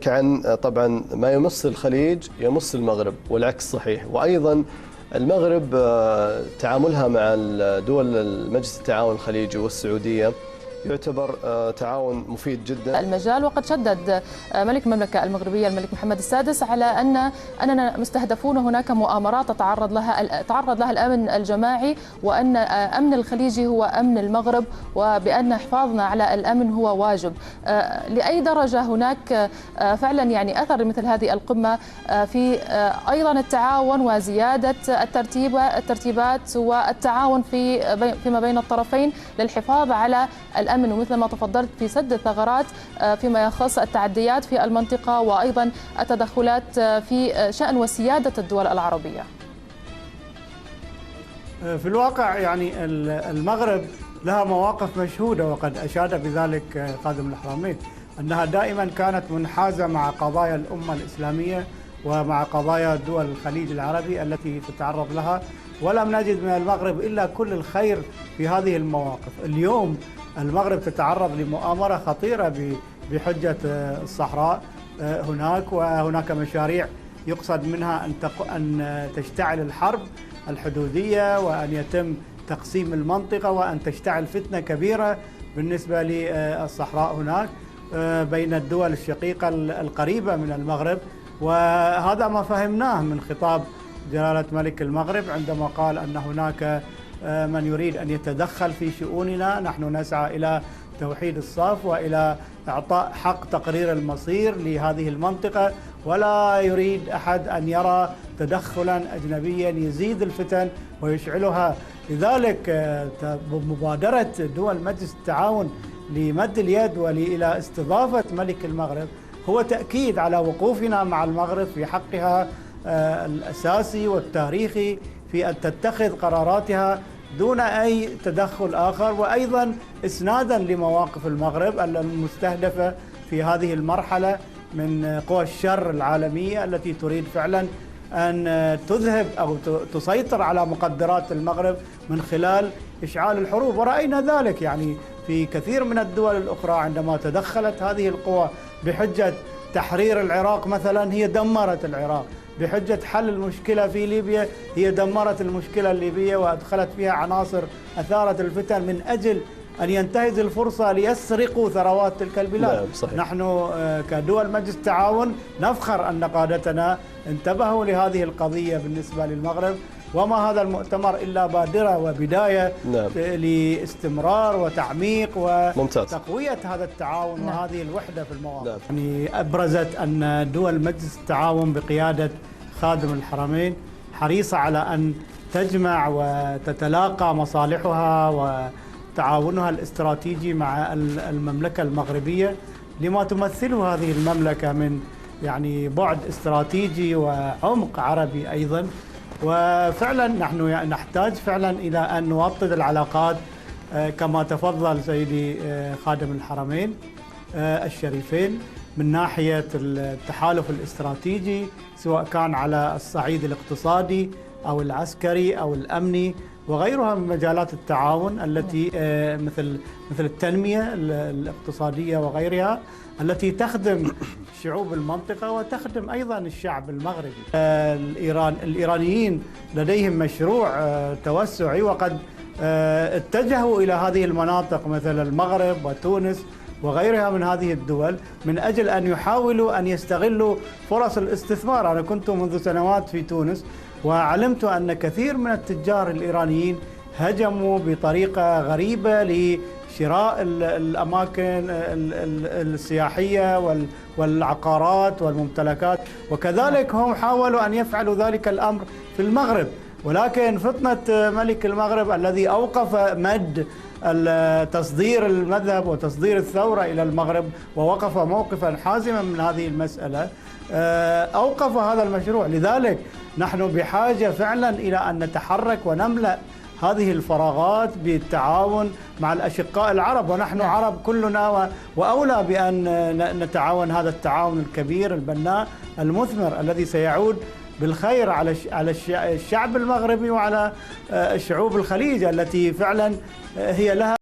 نحكي عن طبعا ما يمس الخليج يمس المغرب والعكس صحيح، وأيضا المغرب تعاملها مع دول مجلس التعاون الخليجي والسعودية يعتبر تعاون مفيد جدا المجال. وقد شدد ملك المملكة المغربية الملك محمد السادس على أننا مستهدفون هناك مؤامرات تعرض لها الأمن الجماعي، وأن أمن الخليج هو أمن المغرب، وبأن حفاظنا على الأمن هو واجب. لأي درجة هناك فعلا يعني أثر لمثل هذه القمة في أيضا التعاون وزيادة الترتيبات والتعاون فيما بين الطرفين للحفاظ على الأمن، ومثل ما تفضلت في سد الثغرات فيما يخص التعديات في المنطقة، وأيضا التدخلات في شأن وسيادة الدول العربية. في الواقع يعني المغرب لها مواقف مشهودة، وقد أشاد بذلك خادم الحرمين، أنها دائما كانت منحازة مع قضايا الأمة الإسلامية ومع قضايا دول الخليج العربي التي تتعرض لها، ولم نجد من المغرب إلا كل الخير في هذه المواقف. اليوم المغرب تتعرض لمؤامرة خطيرة بحجة الصحراء هناك، وهناك مشاريع يقصد منها أن تشتعل الحرب الحدودية، وأن يتم تقسيم المنطقة، وأن تشتعل فتنة كبيرة بالنسبة للصحراء هناك بين الدول الشقيقة القريبة من المغرب. وهذا ما فهمناه من خطاب جلالة ملك المغرب عندما قال أن هناك من يريد أن يتدخل في شؤوننا. نحن نسعى إلى توحيد الصف وإلى إعطاء حق تقرير المصير لهذه المنطقة، ولا يريد أحد أن يرى تدخلا أجنبيا يزيد الفتن ويشعلها. لذلك مبادرة دول مجلس التعاون لمد اليد وإلى استضافة ملك المغرب هو تأكيد على وقوفنا مع المغرب في حقها الأساسي والتاريخي في أن تتخذ قراراتها دون أي تدخل آخر، وأيضا إسنادا لمواقف المغرب المستهدفة في هذه المرحلة من قوى الشر العالمية التي تريد فعلا أن تذهب أو تسيطر على مقدرات المغرب من خلال إشعال الحروب. ورأينا ذلك يعني في كثير من الدول الأخرى عندما تدخلت هذه القوى بحجة تحرير العراق مثلا هي دمرت العراق، بحجة حل المشكلة في ليبيا هي دمرت المشكلة الليبية وأدخلت فيها عناصر أثارت الفتن من أجل أن ينتهز الفرصة ليسرقوا ثروات تلك البلاد. نحن كدول مجلس التعاون نفخر أن قادتنا انتبهوا لهذه القضية بالنسبة للمغرب، وما هذا المؤتمر إلا بادرة وبداية لاستمرار وتعميق وتقوية هذا التعاون وهذه الوحدة في المواقف. يعني أبرزت أن دول مجلس التعاون بقيادة خادم الحرمين حريصة على أن تجمع وتتلاقى مصالحها وتعاونها الاستراتيجي مع المملكة المغربية لما تمثله هذه المملكة من يعني بعد استراتيجي وعمق عربي أيضا. وفعلا نحن نحتاج فعلا إلى أن نوطد العلاقات كما تفضل سيدي خادم الحرمين الشريفين من ناحية التحالف الاستراتيجي، سواء كان على الصعيد الاقتصادي أو العسكري أو الأمني وغيرها من مجالات التعاون التي مثل التنمية الاقتصادية وغيرها التي تخدم شعوب المنطقة وتخدم أيضا الشعب المغربي. الإيرانيين لديهم مشروع توسعي وقد اتجهوا إلى هذه المناطق مثل المغرب وتونس وغيرها من هذه الدول من أجل أن يحاولوا أن يستغلوا فرص الاستثمار. أنا كنت منذ سنوات في تونس وعلمت أن كثير من التجار الإيرانيين هجموا بطريقة غريبة لشراء الأماكن السياحية والعقارات والممتلكات، وكذلك هم حاولوا أن يفعلوا ذلك الأمر في المغرب. ولكن فطنة ملك المغرب الذي أوقف مد تصدير المذهب وتصدير الثورة إلى المغرب ووقف موقفا حازما من هذه المسألة أوقف هذا المشروع. لذلك نحن بحاجة فعلا إلى أن نتحرك ونملأ هذه الفراغات بالتعاون مع الأشقاء العرب، ونحن عرب كلنا وأولى بأن نتعاون هذا التعاون الكبير البناء المثمر الذي سيعود بالخير على الشعب المغربي وعلى شعوب الخليج التي فعلا هي لها